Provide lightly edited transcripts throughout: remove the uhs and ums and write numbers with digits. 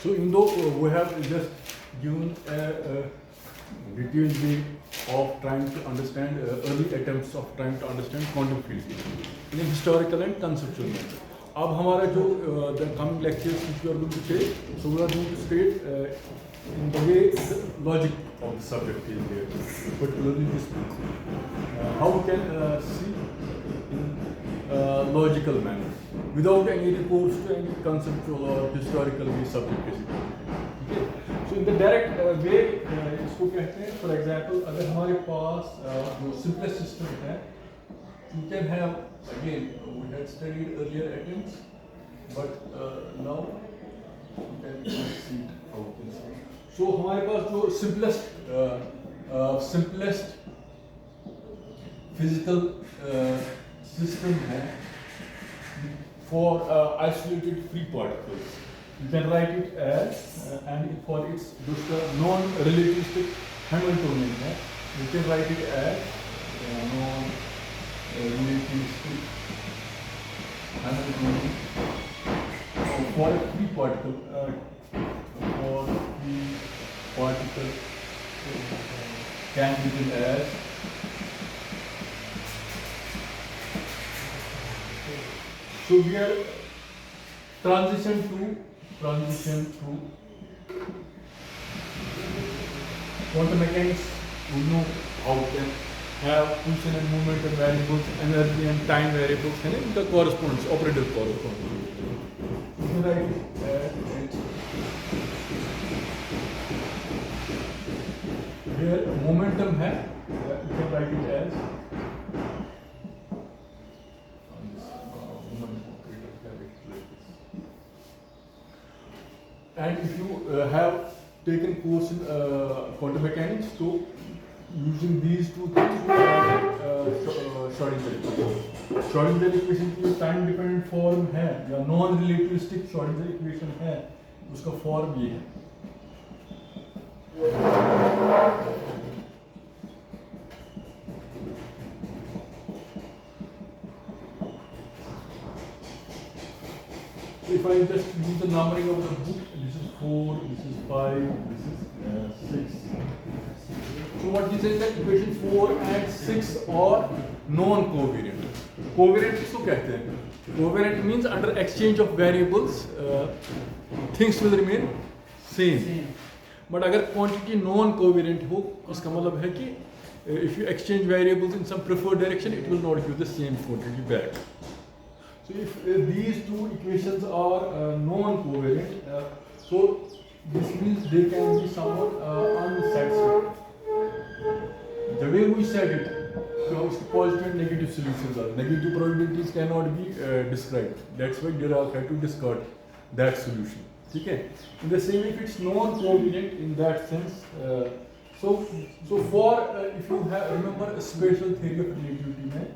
So in though we have just given a detailed way of trying to understand early attempts of trying to understand quantum field in a historical and conceptual manner. अब हमारा जो the coming lectures which we are going to take, so we are going to state in the way the logic of the subject is there, particularly this book. How we can see in logical manner without any recourse to any conceptual or historical subject basically. Okay? So in the direct way इसको कहते हैं, for example, अगर हमारे पास जो simplest system है, you can have again we had studied earlier attempts, but now you can see it how it is. So हमारे पास जो simplest physical system है for isolated free particles. You can write it as and for its non-relativistic Hamiltonian है, you can write it as non-relativistic Hamiltonian for a free particle can be written as so we are transition to quantum mechanics. We know how we can have position and momentum variables, energy and time variables, and the correspondence, operator correspondence. You can write it as here momentum है, you can write it as and if you have taken course in quantum mechanics, so using these two things you have Schrödinger equation. Schrödinger equation की time dependent form है या non relativistic Schrödinger equation है, उसका form ये है. If I just use the numbering of the book, this is 4, this is 5, this is 6. So what this is that equation 4 and 6 are non-covariant. Covariant किसको कहते हैं? Covariant means under exchange of variables, things will remain same. But अगर quantity non-covariant हो, इसका मतलब है कि if you exchange variables in some preferred direction, it will not give the same quantity back. So if these two equations are non-covariant, so this means they can be somewhat unsatisfactory. The way we said it, so positive and negative solutions are. Negative probabilities cannot be described. That's why Dirac had to discard that solution. Okay? In the same way, if it's non-covariant in that sense, so for if you have remember a special theory of relativity में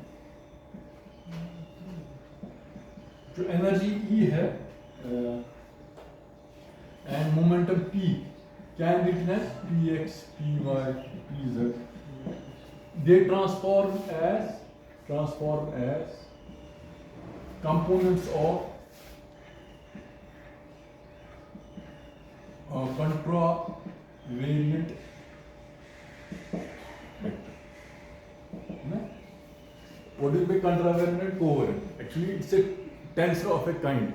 जो energy E है and momentum P can be written as Px, Py, Pz. They transform as components of contravariant vector. What is by contravariant and covariant? Actually, it's a tensor of a kind.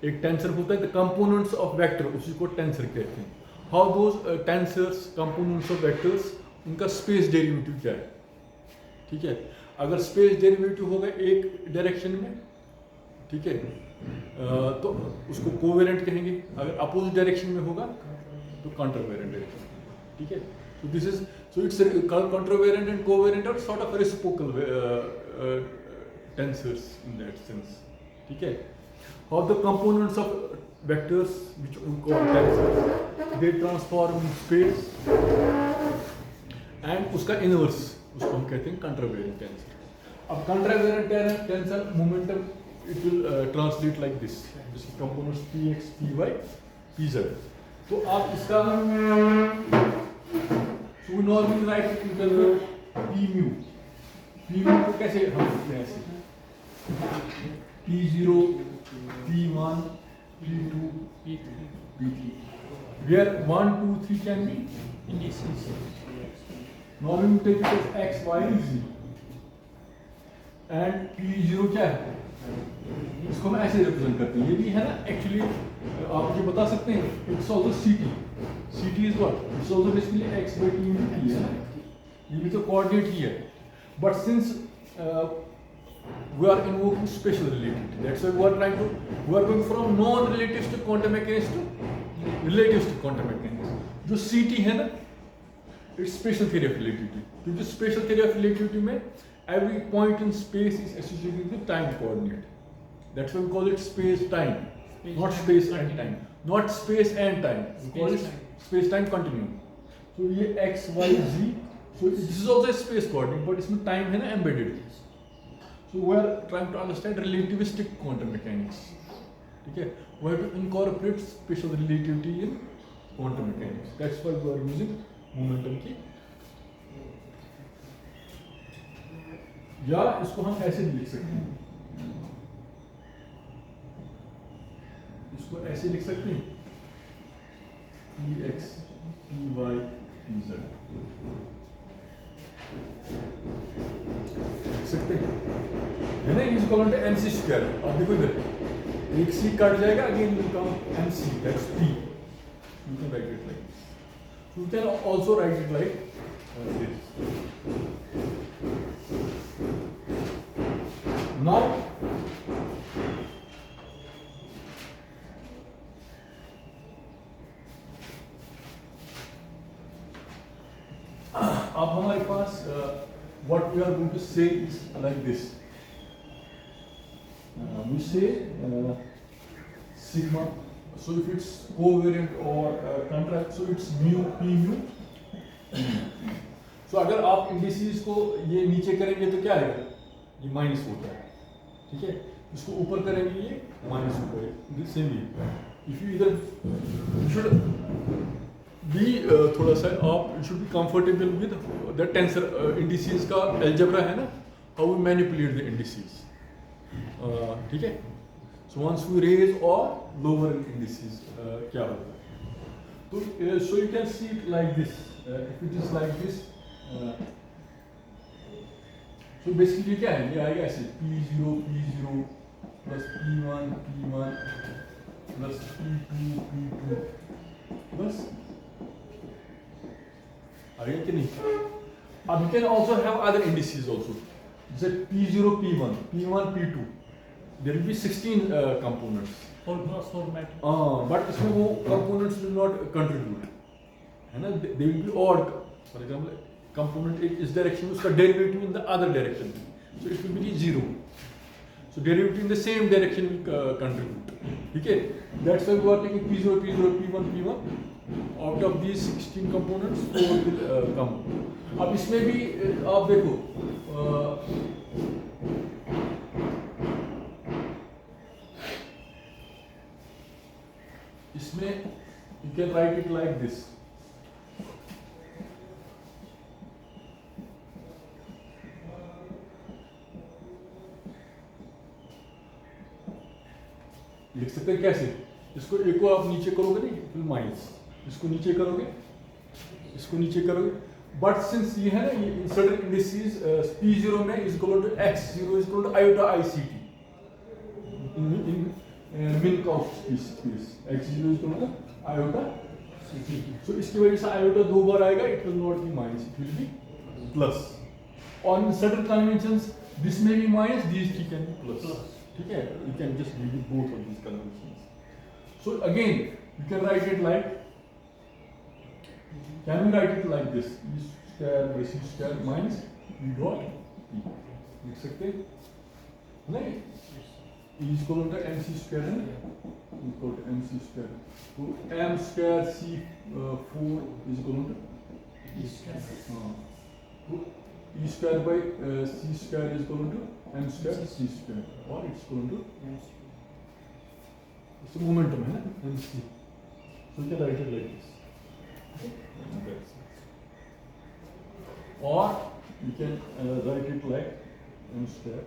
एक tensor होता है the components of vector, उसी को tensor कहते हैं. How those tensors, components of vectors, उनका space derivative क्या है? ठीक है, अगर स्पेस डेरिवेटिव होगा एक डायरेक्शन में, ठीक है, तो उसको कोवेरेंट कहेंगे. अगर अपोजिट डायरेक्शन में होगा तो कॉन्ट्रावेरेंट डायरेक्शन. ठीक है, so this is so it's contravariant and covariant are sort of reciprocal tensors in that sense. ठीक है, how the components of vectors which we call tensors, they transform in space and उसका inverse उसको हम कहते हैं contravariant tensor. अब contravariant tensor momentum it will translate like this, जिसके components px, py, pz. तो आप इसका so we normally write it in terms of p mu. P mu को कैसे हम लिखते हैं ऐसे P0, P1, P2, P3. where 1, 2, 3 can be indices. now we will take it as x, y, z and p0 क्या है, इसको हम ऐसे रिप्रेजेंट करते हैं, ये भी है ना एक्चुअली आप ये बता सकते हैं, it's also ct, ct is what, it's also basically x by t into t है ना, ये भी तो कोऑर्डिनेट ही है, but since we are invoking special relativity, that's why we are going from non-relativistic quantum mechanics to relativistic quantum mechanics. जो ct है ना, it's special theory of relativity, क्योंकि special theory of relativity में every point in space is associated with time coordinate, that's why we call it space time, not space and time, not space and time, we call it space time continuum. So ये x, y, z, so this is also a space coordinate, but इसमें time है ना embedded. So we are trying to understand relativistic quantum mechanics. ठीक है, we have to incorporate special relativity in quantum mechanics. That's why we are using momentum की, या इसको हम ऐसे भी लिख सकते हैं, इसको ऐसे लिख सकते हैं px, py, pz लिख सकते हैं, है ना, is equal to mc square. अब देखो इधर एक c कट जाएगा, again will come mc, that's p. You can write it like this. You can also write it like this. Now अब हमारे पास what we are going to say is like this. We say sigma. So if it's covariant or contract, so it's mu p mu. So अगर आप indices को ये नीचे करेंगे तो क्या आएगा, ये माइनस होता है, ठीक है, इसको ऊपर करेंगे ये माइनस होता है, सेम ही. इफ यू इधर शुड बी थोड़ा सा आप should be comfortable with the tensor indices का एल्जेब्रा है ना, how we manipulate the indices, ठीक है. सो वंस वी रेज और लोअर इंडिसेस क्या होगा, तो so you can see it like this, if it is like this, so basically क्या है, ये आएगा ऐसे p0 p0 plus p1 p1 plus p2 p2 बस, आगे कि नहीं. अब you can also have other indices also, जैसे p0 p1 p1 p2, there will be 16 components. But इसमें वो components will not contribute, है ना, they will be odd. For example, component इस direction में, उसका derivative in the other direction, so it will be 0. So derivative in the same direction will contribute, ठीक है. That's why we are taking p0 p0 p1 p1. Out of these 16 components, 4 will come. अब इसमें भी आप देखो, इसमें you can write it like this. लिख सकते हैं कैसे, इसको एक को आप नीचे करोगे नहीं, फिर माइनस, इसको नीचे करोगे, इसको नीचे करोगे, बट सिंस ये है ना, ये सर्टेन इंडिसेस p0 में is equal to x0 is equal to iota ict in Minkowski space, x0 is equal to iota ct. So इसकी वजह से iota दो बार आएगा, it will not be minus, it will be plus. On certain conventions this में भी minus, this three can be plus, ठीक है. You can just give both of this conventions. So again you can write it like, can we write it like this, e square by c square minus e dot p, लिख सकते नहीं, e is equal to mc square है ना, equal to mc square, तो m square c 4 is equal to e square, तो e square by c square is equal to m square c square, or it's equal to it's a momentum है ना, mc. So you can write it like this. Or you can write it like m square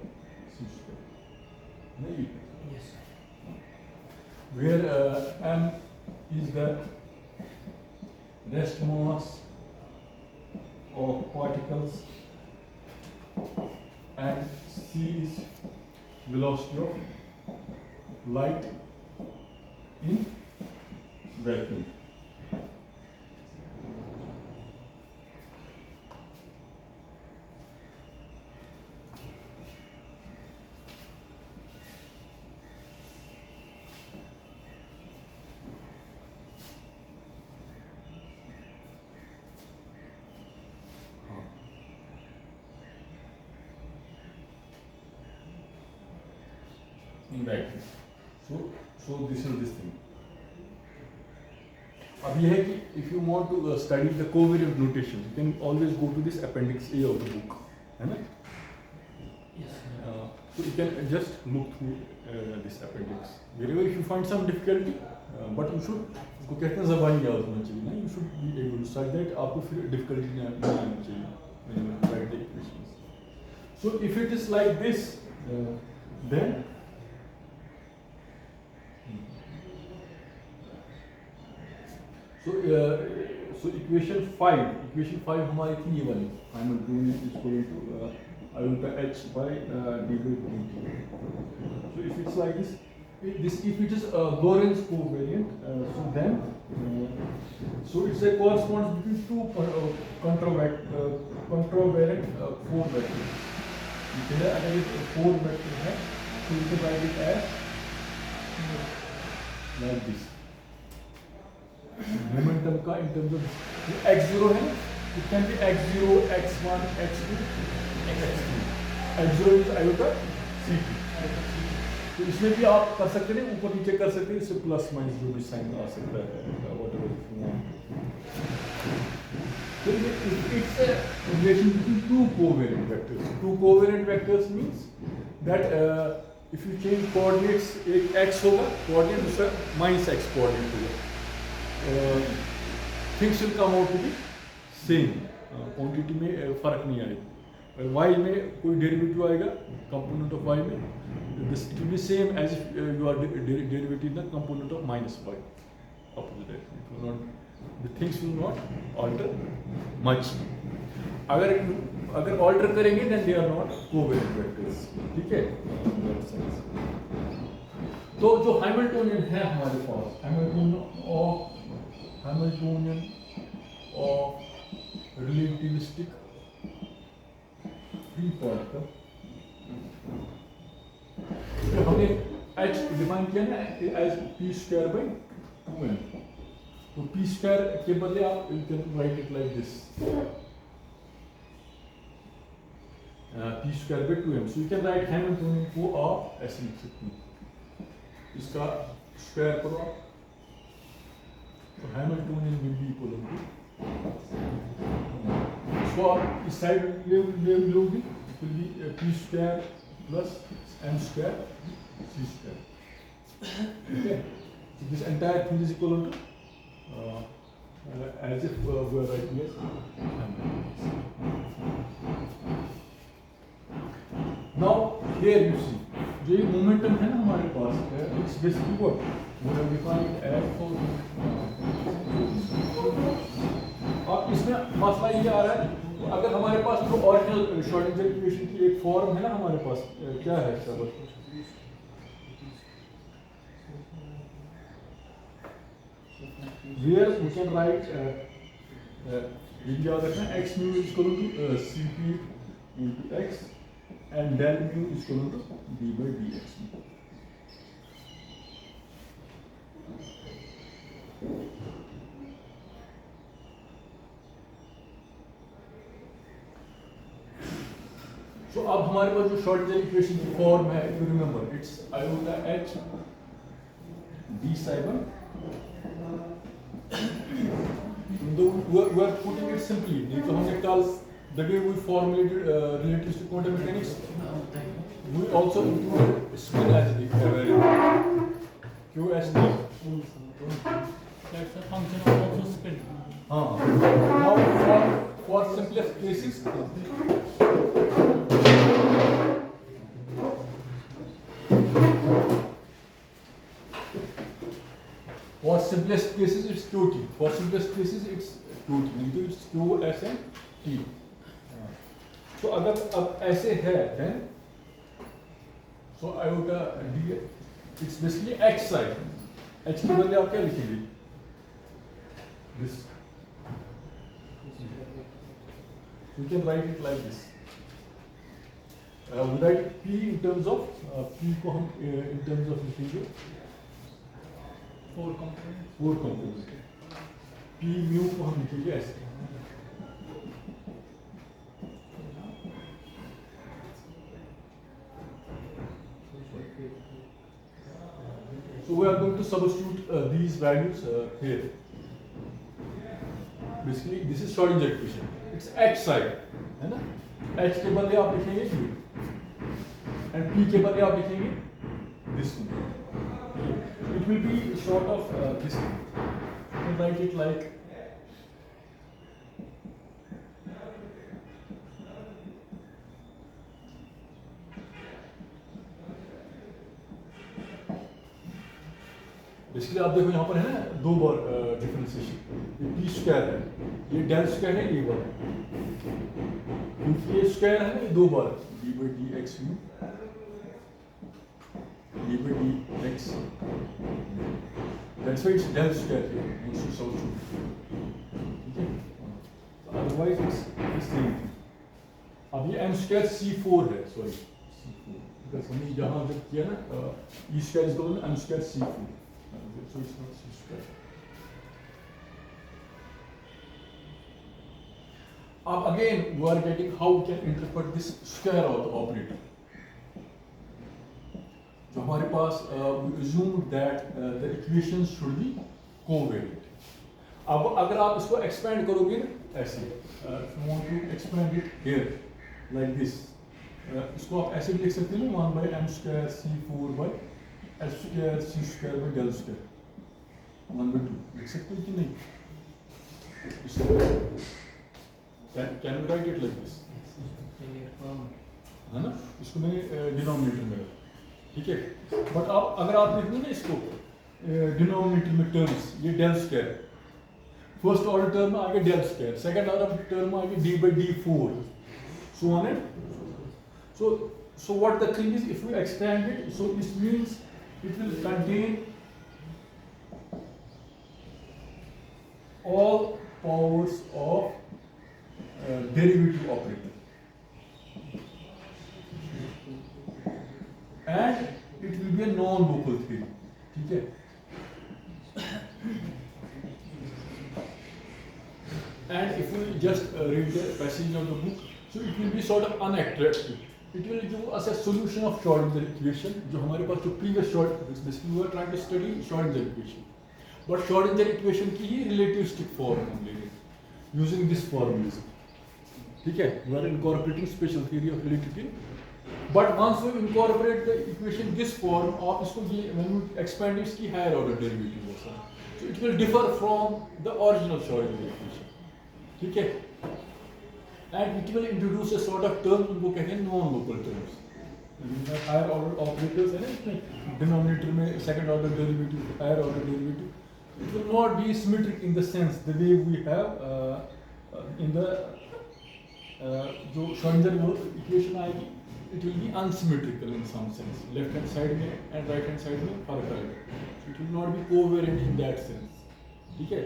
c square. yes, Where m is the rest mass of particles, and c is velocity of light in vacuum. In vacuum. So this is this thing. अब यह है कि if you want to study the covariant notation, you can always go to this appendix A of the book, है ना? Yes. So you can just look through this appendix. Wherever if you find some difficulty, but you should उसको कहते हैं ज़बानी याद होना चाहिए ना? You should be able to study that. आपको फिर difficulty नहीं आनी चाहिए when you write the equations. So if it is like this, then so equation 5 हमारी थी ये वाली, Hamiltonian is equal to I will h by d by dt. So if it's like this, if it is Lorentz covariant, so then so it's a corresponds between two contravariant 4 vectors. अगर ये 4 vector है, so you can write it as like this. Momentum का in terms of x0 है, it can be x0, x1, x2, x3. x0 is iota c2. तो इसमें भी आप कर सकते हैं, ऊपर नीचे कर सकते हैं, इससे प्लस माइनस जो भी साइन आ सकता है, whatever you want. So it's a relation between two covariant vectors. Two covariant vectors means that if you change coordinates, एक x होगा, coordinate दूसरा minus x coordinate होगा. Things will come out to be same. Quantity में फर्क नहीं आएगा. y में कोई डेरिवेटिव आएगा, component of y में, this it will be same as if you are derivating the component of minus y. Opposite direction. It will not, the things will not alter much. अगर alter करेंगे then they are not covariant vectors. ठीक है? तो जो Hamiltonian है हमारे पास, Hamiltonian of relativistic free particle, तो हमने h डिफाइन किया ना as p square by 2m. तो p square के बदले आप you can write it like this, p square by 2m. So you can write Hamiltonian को आप ऐसे लिख सकते हैं, इसका स्क्वायर करो आप, तो Hamiltonian will be equal to, so आप इस साइड ले लोगे, it will be p square plus m square c square. Okay, so this entire thing is equal to as if we are writing as Hamiltonian. Now here you see, जो ये momentum है ना हमारे पास, it's basically what we have defined as for. अब इसमें मसला ये आ रहा है, अगर हमारे पास जो ओरिजिनल श्रोडिंगर इक्वेशन की एक फॉर्म है ना हमारे पास, क्या है इसका बस, where we can write याद रखना x mu is equal to cp into x and del mu is equal to d by dx. So अब हमारे पास जो श्रोडिंगर इक्वेशन की फॉर्म है, if you remember, it's iota h d psi by, we are putting it simply, नहीं तो हमने कल the way we formulated relativistic quantum mechanics, we also include spin as the variable, QSD. That's a function of also spin. Now for simplest cases, for simplest cases it's QT. For simplest cases it's QT. नहीं तो it's QSMT. तो अगर अब ऐसे है then so iota d it's basically x side. h के बदले आप क्या लिखेंगे? This. You can write it like this. We write p in terms of p को हम in terms of लिखेंगे 4 components. 4 components. p mu को हम लिखेंगे ऐसे. So we are going to substitute these values here. Basically, this is Schrodinger equation. It's h side, है ना? h के बदले आप लिखेंगे q, and p के बदले आप लिखेंगे this one. It will be sort of this one. You can write it like basically आप देखो यहाँ पर है ना दो बार डिफरेंशिएशन. ये p स्क्वायर है, ये डेल स्क्वायर है, ये बार क्योंकि ये स्क्वायर है ना, ये दो बार d by dx mu d by dx. That's why it's del square here. It's so true. ठीक है? Otherwise it's the same thing. अब ये m square c4 है, sorry c4. because हमने यहाँ जब किया ना e square is equal to m square c4. So it's not c square. Again, we are getting how we can interpret this square of the operator. So हमारे पास we assume that the equations should be covariant. अब अगर आप इसको expand करोगे ना ऐसे, if you want to expand it here like this, इसको आप ऐसे भी लिख सकते हैं ना 1 by m square c4 by h square c square by del square 1 by 2 लिख सकते हैं कि नहीं? Can we write it like this? है ना? इसको मैंने denominator में रखा, ठीक है? बट आप अगर आप देखो ना इसको denominator में terms, ये del square, first order term में आ गया del square, second order term में आ गया d by d4, so on it. So what the thing is, if we extend it, so this means it will contain all powers of derivative operator, and it will be a non-local theory, ठीक है? And if we just read the passage of the book, so it will be sort of unattractive. It will give us a solution of Schrodinger equation. जो हमारे पास जो previous basically we were trying to study Schrodinger equation, but Schrodinger equation की ही relativistic form हम ले रहे हैं using this formalism. ठीक है? We are incorporating special theory of relativity. But once we incorporate the equation this form, आप इसको ये when we expand इसकी higher order derivative होता है, so it will differ from the original Schrodinger equation. ठीक है? And it will introduce a sort of term उनको कहते हैं non-local terms. Higher order operators है ना इसमें denominator में second order derivative, higher order derivative. It will not be symmetric in the sense the way we have in the जो Schrodinger equation आएगी, it will be unsymmetrical in some sense. Left hand side में and right hand side में फर्क आएगा. So it will not be covariant in that sense. ठीक है?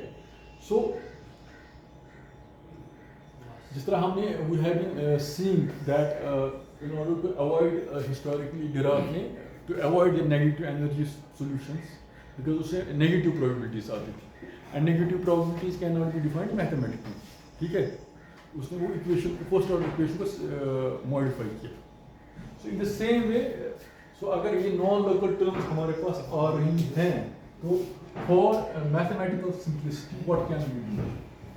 So जिस तरह हमने we have been seeing that in order to avoid historically Dirac ने to avoid the negative energy solutions, because उससे negative probabilities आती थी, and negative probabilities cannot be defined mathematically, ठीक है? उसने वो equation first order equation को modify किया. So in the same way, so अगर ये non-local terms हमारे पास आ रही हैं, तो for mathematical simplicity what can we do?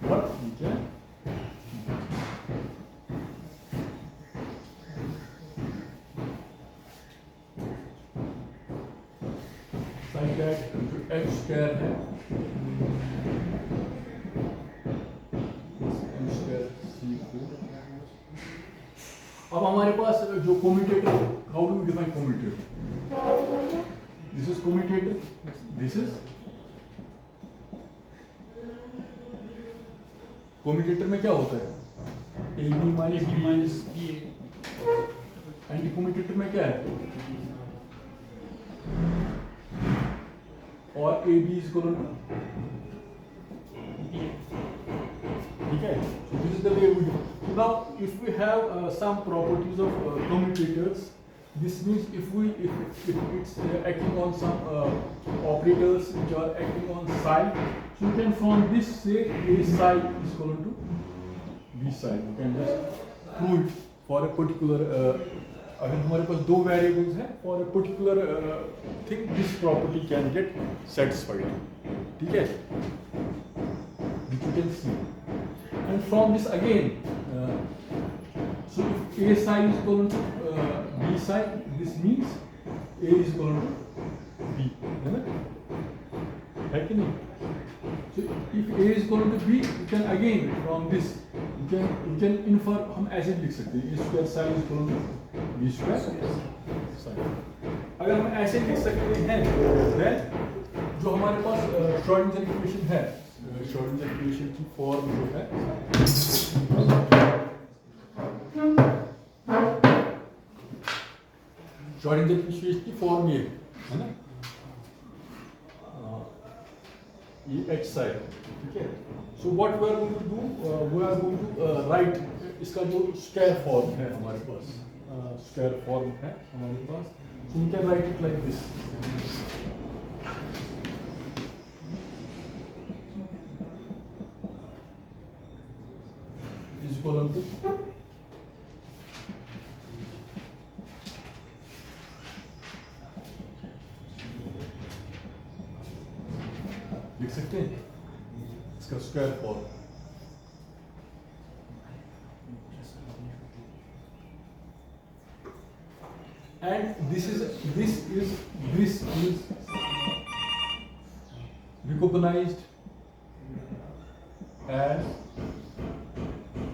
What we can like that m square है, m square c4. अब हमारे पास जो commutator, how do we define commutator? This is commutator, this is कोम्यूटेटर में क्या होता है? A B minus AB minus BA. Anti commutator में क्या है? और A B is equal to, BA. ठीक है? So this is the way we do. Now if we have some properties of commutators, this means if it's acting on some operators which are acting on psi, so you can from this say a psi is equal to b psi. You can just prove it for a particular अगर हमारे पास दो variables हैं for a particular thing, this property can get satisfied. ठीक है? Which you can see. And from this again, so if a psi is equal to b psi, this means a is equal to b, है ना? है कि नहीं? So if a is equal to b, you can again from this you can infer, हम ऐसे भी लिख सकते हैं a square psi is equal to b square psi. अगर हम ऐसे लिख सकते हैं, then जो हमारे पास श्रोडिंगर इक्वेशन है, श्रोडिंगर इक्वेशन की फॉर्म जो है, श्रोडिंगर इक्वेशन की फॉर्म ये है ना, ये h psi, ठीक है? So what we are going to do, we are going to write इसका जो स्क्वायर फॉर्म है हमारे पास, स्क्वायर फॉर्म है हमारे पास, so we can write it like this. is equal to लिख सकते हैं इसका square form. And this is recognized as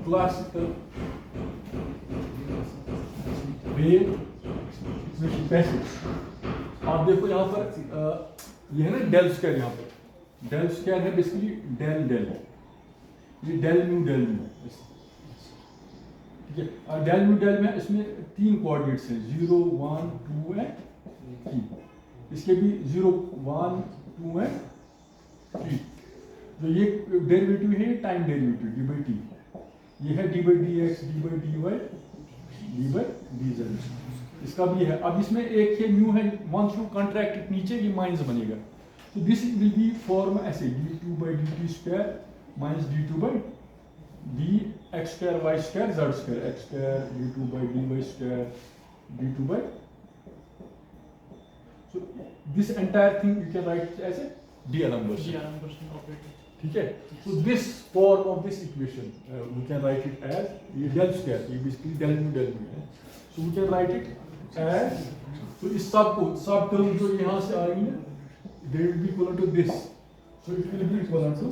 classical wave equation passage. आप देखो यहाँ पर ये है ना डेल स्क्वायर, यहाँ पर डेल स्क्वायर है बेसिकली डेल डेल, ये डेल म्यू है, ठीक है? और डेल म्यू डेल में इसमें तीन कोऑर्डिनेट्स हैं 0 1 2 एंड 3. इसके भी 0 1 2 एंड 3. जो ये डेरिवेटिव है time derivative d by t, ये है d by d x d by d y d by d z, इसका भी है. अब इसमें एक है म्यू है, वंस यू कॉन्ट्रैक्ट इट नीचे ये माइनस बनेगा, तो दिस विल बी फॉर्म ऐसे d2 by dt square minus d2 by dx square y square z square x square d2 by dy square d2 by, so this entire thing you can write as a d-Alembert operator. ठीक है? So this form of this equation we can write it as ये del square, ये basically del mu है, so we can write it as, so इस सब term जो यहाँ से आ रही है they will be equal to this, so it will be equal to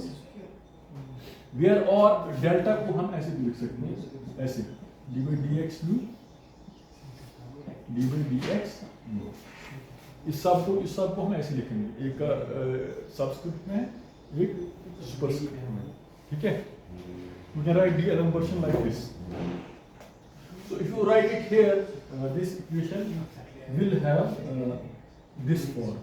where, और डेल्टा को हम ऐसे भी लिख सकते हैं, ऐसे d by dx mu d by dx mu. इस सब को हम ऐसे लिखेंगे, एक सबस्क्रिप्ट में एक सुपरस्क्रिप्ट में, ठीक है? We can write d-Alembert like this. So if you write it here, this equation will have this form.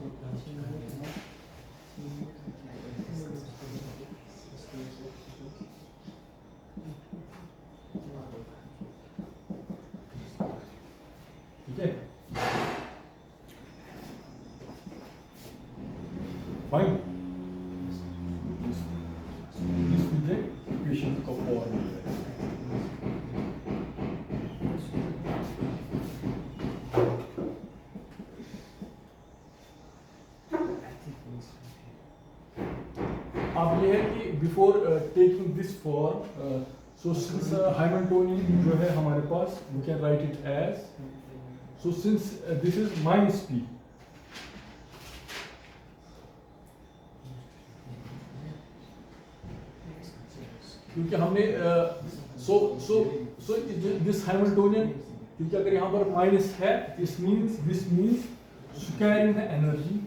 Okay. Fine. This is the equation of form. अब ये है कि before taking this form, so since Hamiltonian जो है हमारे पास, we can write it as, so since this is minus P, क्योंकि हमने सो दिस हैमिल्टोनियन, क्योंकि अगर यहाँ पर माइनस है, this means squaring the energy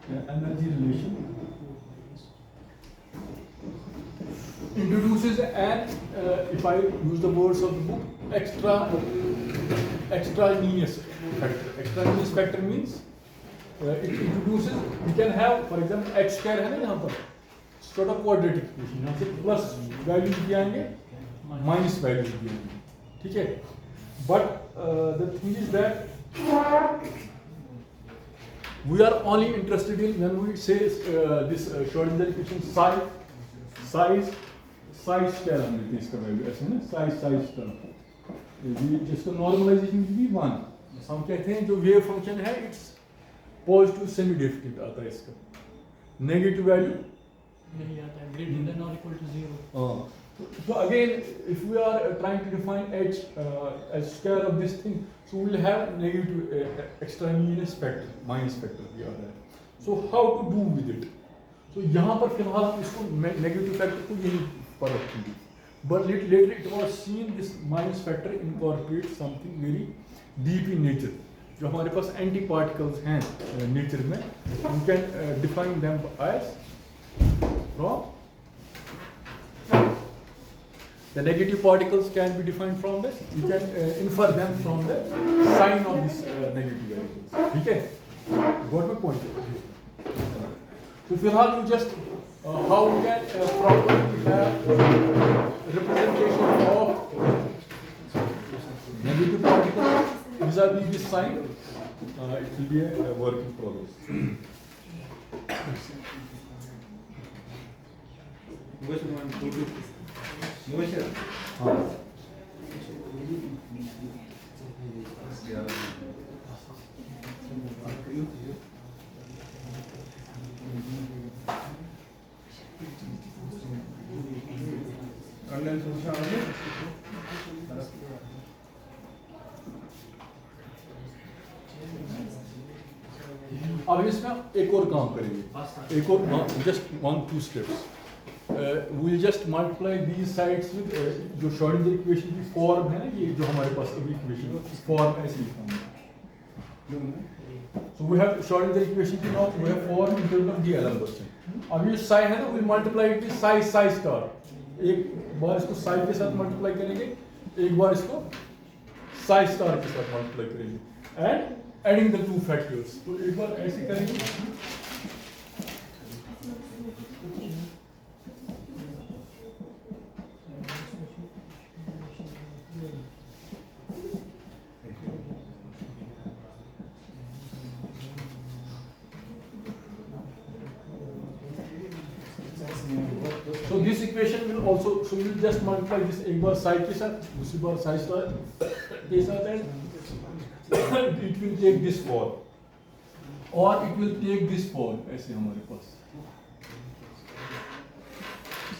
energy relation introduces an if I use the words of the book, extraneous factor. Extraneous factor means it introduces, we can have for example h square है ना यहाँ पर sort of quadratic equation, यहाँ से plus values भी आएंगे minus values भी आएंगे, ठीक है? But the thing is that we are only interested in when we say this Schrodinger equation size square हमने दी इसका value ऐसे ना size term ये जिसका normalization भी 1 हम कहते हैं जो wave function है it's positive semi definite आता है इसका negative value नहीं आता है greater than or equal to 0. So again, if we are trying to define h as square of this thing, so we will have negative extraneous factor, minus factor भी आ रहा है. So how to do with it? So यहाँ पर फिलहाल हम इसको negative factor को यही पर रखेंगे. But later it was seen this minus factor incorporates something very deep in nature. जो हमारे पास antiparticles हैं nature में, we can define them as from the negative particles can be defined from this. You can infer them from the sign of this negative variables. Okay? Got my point? So फिलहाल you just how we can properly have representation of negative particles vis-a-vis this sign. It will be a work in progress. अब इसमें एक और काम करेंगे, एक और just 1-2 steps. We'll just multiply these sides with जो Schrodinger equation की form है ना, ये जो हमारे पास अभी equation है, form ऐसे लिखा है. So we have Schrodinger equation की now we have form in terms of d-Alembert. अब ये psi है ना, we'll multiply it with psi star. एक बार इसको psi के साथ multiply करेंगे, एक बार इसको psi star के साथ multiply करेंगे, and adding the two factors. तो एक बार ऐसे करेंगे. So this equation will also, so you will just multiply this एक बार psi के साथ, दूसरी बार psi star के साथ, and it will take this form, or it will take this form ऐसे हमारे पास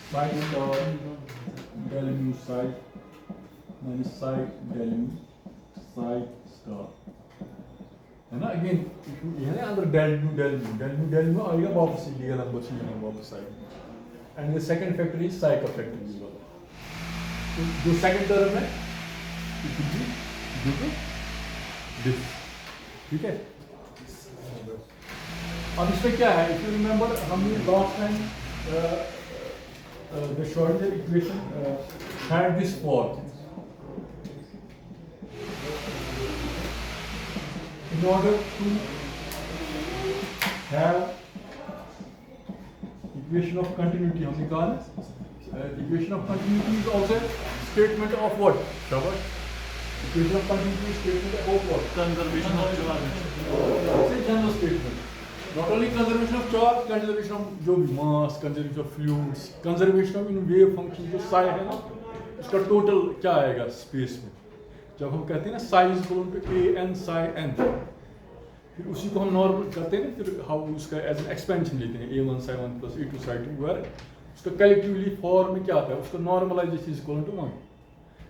psi star del mu psi minus psi del mu psi star है ना. Again ये ना अंदर del mu आएगा वापस लिया नंबर से लेना वापस आएगा. And the second factor is psi का factor भी होगा. तो जो second term है, it will be due to this. ठीक है? अब इसमें क्या है? If you remember, हमने last time the Schrodinger equation had this form. In order to have equation of continuity हमने कहा ना, equation of continuity is also a statement of what? Covered. Equation of continuity is statement of what? Conservation of charge. It's a general statement. Not only conservation of charge, conservation of जो भी mass, conservation of fluids, conservation of in wave function जो psi है ना, उसका total क्या आएगा space में? जब हम कहते हैं ना psi is equal to a n psi n, फिर उसी को हम नॉर्मल करते हैं, फिर हम उसका एज एन एक्सपेंशन लेते हैं a1 psi 1 plus a2 psi 2 where उसका कलेक्टिवली फॉर्म में क्या आता है, उसका normalization is equal to 1.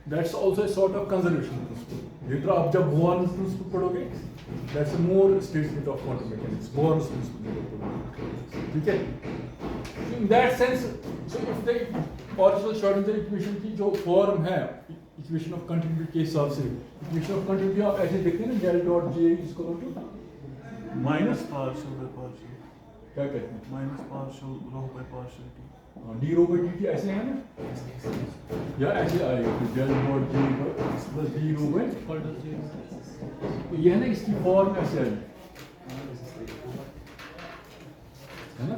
That's also a sort of conservation principle. Later आप जब बोर्न प्रिंसिपल पढ़ोगे, that's a more statement of quantum mechanics, Born principle. ठीक है? In that sense, so if the original Schrodinger equation की जो form है equation of continuity के हिसाब से, इक्वेशन ऑफ कंटिन्यूटी आप ऐसे देखते हैं ना, del dot j is equal to Minus partial by partial. क्या कहते हैं minus partial rho by partial t. D rho by d t ऐसे है ना या ऐसे आएगा तो del dot d plus d rho by equal to 0 तो ये है ना इसकी फॉर्म ऐसे आएगी है ना।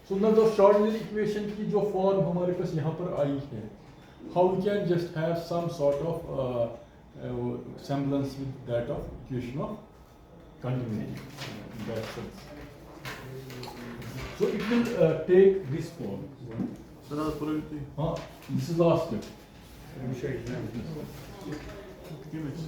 सो ना तो श्रोडिंगर इक्वेशन की जो फॉर्म हमारे पास यहाँ पर आई है, how we can just have some sort of semblance with that of equation of continuity in that sense. So it will take this form. Sir आज पूरा कितनी This is last step. Units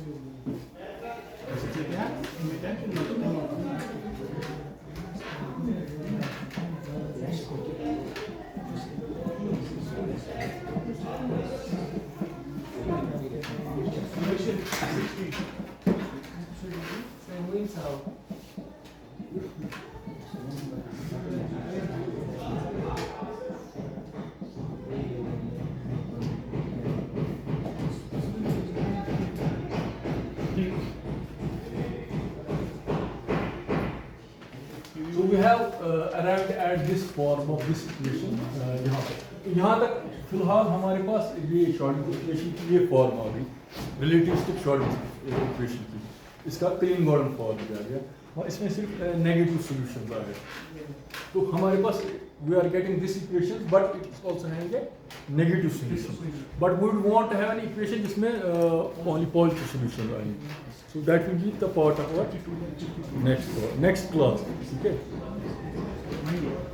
So we have arrived at this form of this equation. यहाँ तक फिलहाल हमारे पास ये Schrodinger equation की ये फॉर्म आ गई, रिलेटिविस्टिक श्रोडिंगर इक्वेशन की, इसका क्लीन गॉर्डन फॉर्म आ गया और इसमें सिर्फ नेगेटिव सॉल्यूशंस आ गए। तो हमारे पास we are getting this equation but it is also having a negative solution, but we would want to have an equation जिसमें only positive solution आएंगे। So that will be the part of our next class, okay?